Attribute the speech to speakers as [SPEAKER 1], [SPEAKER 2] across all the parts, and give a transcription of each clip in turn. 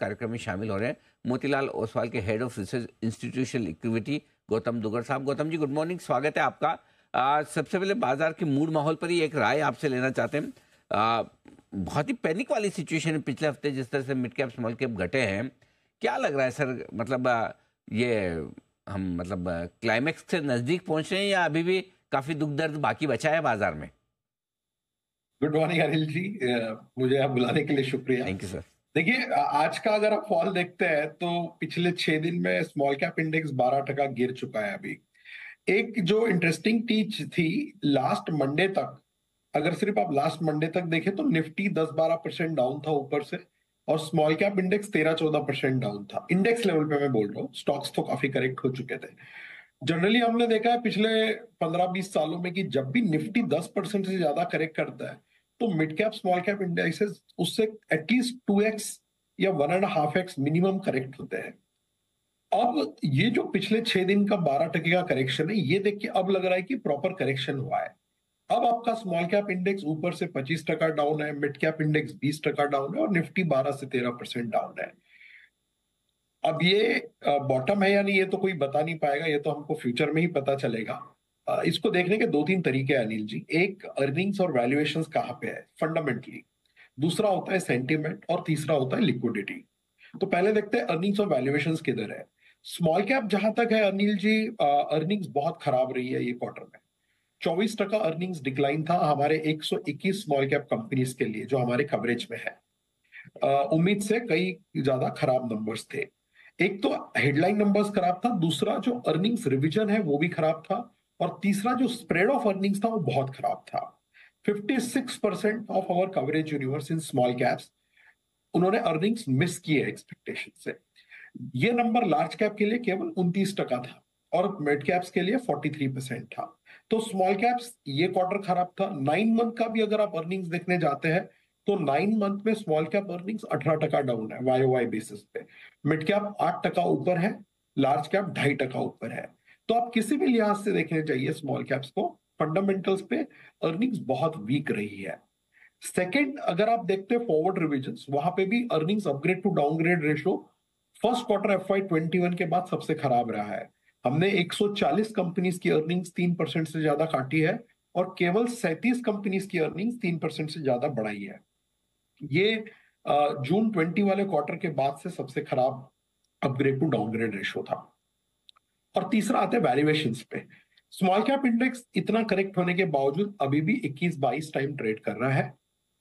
[SPEAKER 1] कार्यक्रम में शामिल हो रहे हैं मोतीलाल ओसवाल के head of research institutional equity Gautam Dugar साहब। गौतम जी, गुड मॉर्निंग, स्वागत है आपका। सबसे पहले बाजार के मूड माहौल पर ही एक राय आपसे लेना चाहते हैं। बहुत ही पैनिक वाली सिचुएशन है पिछले हफ्ते, जिस तरह से मिड कैप स्मॉल कैप घटे हैं। क्या लग रहा है सर, मतलब ये हम मतलब क्लाइमेक्स से नजदीक पहुंच रहे हैं या अभी भी काफी दुख दर्द बाकी बचा है बाजार में?
[SPEAKER 2] गुड मॉर्निंग अनिल जी, मुझे आप बुलाने के लिए शुक्रिया।
[SPEAKER 1] Thank you sir.
[SPEAKER 2] देखिए, आज का अगर आप फॉल देखते हैं तो पिछले 6 दिन में स्मॉल कैप इंडेक्स 12% गिर चुका है। अभी एक जो इंटरेस्टिंग चीज थी, लास्ट मंडे तक, अगर सिर्फ आप लास्ट मंडे तक देखें तो निफ्टी 10-12% डाउन था ऊपर से, और स्मॉल कैप इंडेक्स 13-14% डाउन था। इंडेक्स लेवल पे मैं बोल रहा हूँ, स्टॉक्स तो काफी करेक्ट हो चुके थे। जनरली हमने देखा है पिछले 15-20 सालों में कि जब भी निफ्टी 10% से ज्यादा करेक्ट करता है तो mid cap small cap indexes उससे एटलीस्ट 2x या 1.5x मिनिमम करेक्ट होते हैं। अब ये जो पिछले 6 दिन का 12% का करेक्शन है, ये देख के अब लग रहा है कि प्रॉपर करेक्शन हुआ है। अब आपका स्मॉल कैप इंडेक्स ऊपर से 25% डाउन है, मिड कैप इंडेक्स 20% डाउन है, और निफ्टी 12 से 13% डाउन है। अब ये बॉटम है या नहीं, ये तो कोई बता नहीं पाएगा, ये तो हमको फ्यूचर में ही पता चलेगा। इसको देखने के 2-3 तरीके हैं अनिल जी। एक, अर्निंग्स और वैल्यूएशंस कहाँ पे है फंडामेंटली, दूसरा होता है सेंटिमेंट, और तीसरा होता है लिक्विडिटी। तो पहले देखते हैं अर्निंग्स और वैल्यूएशंस किधर है। स्मॉल कैप जहां तक है अनिल जी, अर्निंग्स बहुत खराब रही है ये क्वार्टर में। 24% अर्निंग्स डिक्लाइन था हमारे 121 स्मॉल कैप कंपनीज के लिए जो हमारे कवरेज में है। उम्मीद से कई ज्यादा खराब नंबर्स थे। एक तो हेडलाइन नंबर्स खराब था, दूसरा जो अर्निंग्स रिवीजन है वो भी खराब था, और तीसरा जो स्प्रेड ऑफ अर्निंग्स था वो बहुत खराब था। 56% of our coverage universe in small caps, उन्होंने अर्निंग्स मिस किए एक्सपेक्टेशन से। ये नंबर लार्ज कैप के लिए केवल 29% था, और मिड कैप्स के लिए 43% था। तो स्मॉल कैप्स ये क्वार्टर खराब था। 9 मंथ का भी अगर आप अर्निंग्स देखने जाते हैं तो 9 मंथ में स्मॉल कैप अर्निंग्स 18% डाउन है वाई बेसिस पे। मिड कैप 8% ऊपर है, लार्ज कैप 2.5% ऊपर है। तो आप किसी भी लिहाज से देखने चाहिए स्मॉल कैप्स को, फंडामेंटल्स पे अर्निंग्स बहुत वीक रही है। सेकेंड, अगर आप देखते हैं फॉरवर्ड रिविजन, वहां पे भी earnings upgrade to downgrade ratio first quarter FY21 के बाद सबसे खराब रहा है। हमने 140 कंपनीज की अर्निंग्स 3% से ज्यादा काटी है, और केवल 37 कंपनीज की अर्निंग्स 3% से ज्यादा बढ़ाई है। ये जून 20 वाले क्वार्टर के बाद से सबसे खराब अपग्रेड टू डाउनग्रेड रेशो था। और तीसरा आता है वैल्यूएशंस पे। स्मॉल कैप इंडेक्स इतना करेक्ट होने के बावजूद अभी भी 21-22 टाइम ट्रेड कर रहा है।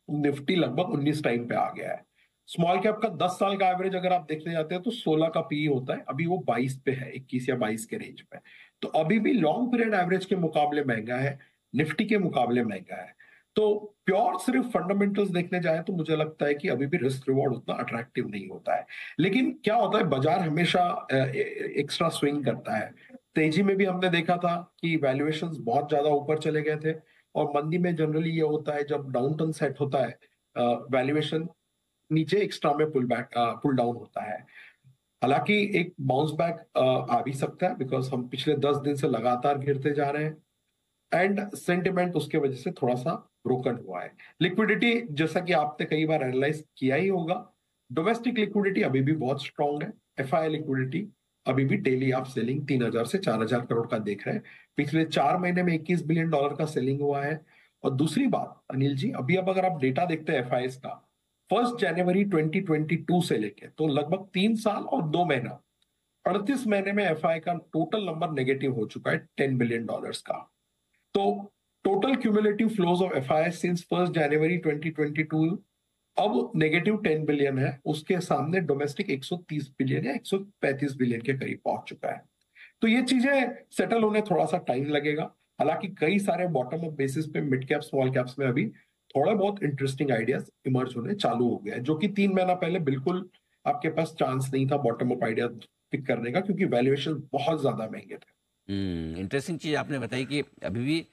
[SPEAKER 2] निफ्टी लगभग 19 टाइम पे आ गया है। स्मॉल कैप का 10 साल का एवरेज अगर आप देखने जाते हैं तो 16 का पीई होता है, अभी वो 22 पे है, 21 या 22 के रेंज पे। तो अभी भी लॉन्ग पीरियड एवरेज के मुकाबले महंगा है, निफ्टी के मुकाबले महंगा है। तो प्योर सिर्फ फंडामेंटल्स देखने जाए तो मुझे लगता है कि अभी भी रिस्क रिवॉर्ड उतना अट्रैक्टिव नहीं होता है। लेकिन क्या होता है, बाजार हमेशा एक्स्ट्रा स्विंग करता है। तेजी में भी हमने देखा था कि वैल्यूएशंस बहुत ज्यादा ऊपर चले गए थे, और मंदी में जनरली ये होता है जब डाउनटर्न सेट होता है, वैल्यूएशन नीचे एक्स्ट्रा में पुल डाउन होता है। हालांकि एक बाउंस बैक आ भी सकता है, बिकॉज हम पिछले 10 दिन से लगातार गिरते जा रहे हैं, एंड सेंटिमेंट उसके वजह से थोड़ा सा ब्रोकन हुआ है। लिक्विडिटी, जैसा कि आपने कई बार एनालाइज किया ही होगा, डोमेस्टिक लिक्विडिटी अभी भी बहुत स्ट्रांग है। एफआई लिक्विडिटी अभी भी डेली आप सेलिंग 3,000 से 4,000 करोड़ का देख रहे हैं। पिछले 4 महीने में $21 बिलियन का सेलिंग हुआ है। और दूसरी बात अनिल जी, अभी अब अगर आप डेटा देखते हैं एफआईएस का, 1 जनवरी 2022 से लेके तो लगभग 3 साल और 2 महीना, 38 महीने में एफआई का टोटल नंबर नेगेटिव हो चुका है $10 बिलियन का। तो total cumulative flows of FIS since 1 जनवरी 2022 अब नेगेटिव 10 बिलियन है। उसके सामने डोमेस्टिक 130 बिलियन या 135 बिलियन के करीब पहुंच चुका है। तो ये चीजें सेटल होने थोड़ा सा टाइम लगेगा। हालांकि कई सारे बॉटम अप बेसिस पे मिड कैप स्मॉल कैप्स में अभी थोड़ा बहुत इंटरेस्टिंग आइडियाज इमर्ज होने चालू हो गया है, जो कि 3 महीना पहले बिल्कुल आपके पास चांस नहीं था बॉटम अप आइडिया पिक करने का, क्योंकि वैल्यूएशन बहुत ज्यादा महंगे थे।
[SPEAKER 1] इंटरेस्टिंग चीज आपने बताई कि अभी भी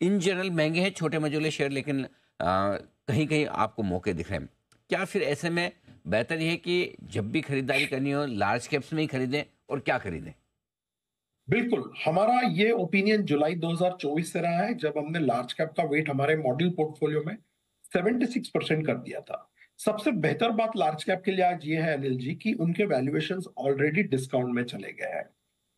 [SPEAKER 1] इन जनरल महंगे हैं छोटे मझोले शेयर, लेकिन कहीं कहीं आपको मौके दिख रहे हैं। क्या फिर ऐसे में बेहतर ये है कि जब भी खरीदारी करनी हो लार्ज कैप्स में ही खरीदें, और क्या खरीदें?
[SPEAKER 2] बिल्कुल, हमारा ये ओपिनियन जुलाई 2024 से रहा है, जब हमने लार्ज कैप का वेट हमारे मॉडल पोर्टफोलियो में 76% कर दिया था। सबसे बेहतर बात लार्ज कैप के लिए आज ये है अनिल जी कि उनके वैल्यूएशंस ऑलरेडी डिस्काउंट में चले गए हैं।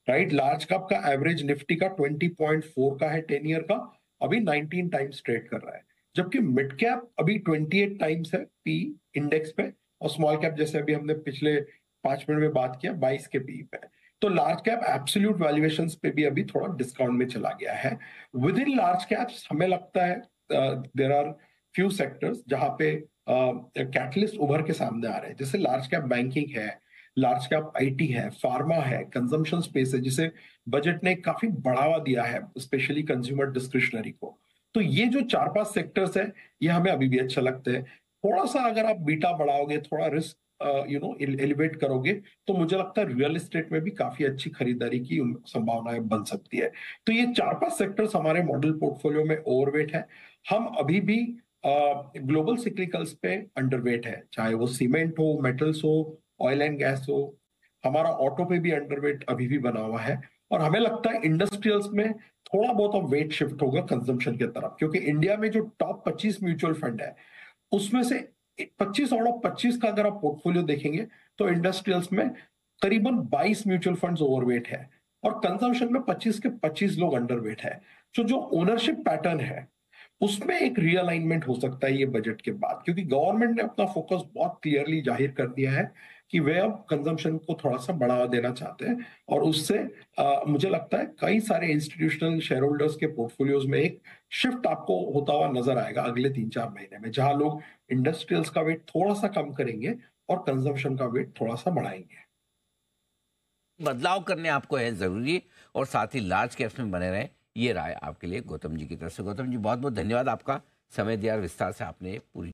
[SPEAKER 2] राइट, लार्ज कैप का एवरेज निफ्टी का 20.4 का है 10 ईयर का, अभी 19 टाइम्स ट्रेड कर रहा है, जबकि मिड कैप अभी 28 टाइम्स है पी इंडेक्स पे, और स्मॉल कैप जैसे अभी हमने पिछले 5 मिनट में बात किया 22 के पी पे। तो लार्ज कैप एब्सोल्यूट वैल्यूएशंस पे भी अभी थोड़ा डिस्काउंट में चला गया है। विद इन लार्ज कैप्स हमें लगता है देयर आर फ्यू सेक्टर्स जहां पे कैटलिस्ट उभर के सामने आ रहे हैं, जैसे लार्ज कैप बैंकिंग है, लार्ज कैप आईटी है, फार्मा है, कंजम्पशन स्पेस है, जिसे बजट ने काफी बढ़ावा दिया है, स्पेशली कंज्यूमर डिस्क्रिशनरी को। तो ये जो 4-5 सेक्टर्स है, ये हमें अभी भी अच्छा लगता है। थोड़ा सा अगर आप बीटा बढ़ाओगे, थोड़ा रिस्क एलिवेट करोगे, तो मुझे लगता है रियल एस्टेट में भी काफी अच्छी खरीदारी की संभावनाएं बन सकती है। तो ये 4-5 सेक्टर्स हमारे मॉडल पोर्टफोलियो में ओवरवेट है। हम अभी भी ग्लोबल सिक्लिकल्स पे अंडरवेट है, चाहे वो सीमेंट हो, मेटल्स हो, ऑयल एंड गैस हो। हमारा ऑटो पे भी अंडरवेट अभी भी बना हुआ है, और हमें लगता है इंडस्ट्रियल्स में थोड़ा बहुत अब वेट शिफ्ट होगा कंजम्पशन की तरफ, क्योंकि इंडिया में जो टॉप 25 म्यूचुअल फंड है, उसमें से 25 आउट ऑफ 25 का अगर आप पोर्टफोलियो देखेंगे तो इंडस्ट्रियल्स में करीबन 22 म्यूचुअल फंड्स ओवरवेट है, और कंजम्पशन में 25 के 25 लोग अंडरवेट है। तो जो ओनरशिप पैटर्न है उसमें एक रीअलाइनमेंट हो सकता है ये बजट के बाद, क्योंकि गवर्नमेंट ने अपना फोकस बहुत क्लियरली जाहिर कर दिया है कि वे अब कंजम्पशन को थोड़ा सा बढ़ावा देना चाहते हैं, और उससे मुझे लगता है कई सारे इंस्टीट्यूशनल शेयर होल्डर्स के पोर्टफोलियोज में एक शिफ्ट आपको होता हुआ नजर आएगा अगले 3-4 महीने में, जहां लोग इंडस्ट्रियल्स का वेट थोड़ा सा कम करेंगे और कंजम्पशन का वेट थोड़ा सा बढ़ाएंगे।
[SPEAKER 1] बदलाव करने आपको है जरूरी, और साथ ही लार्ज कैप्स में बने रहें, ये राय आपके लिए गौतम जी की तरफ से। गौतम जी बहुत बहुत धन्यवाद, आपका समय दिया और विस्तार से आपने पूरी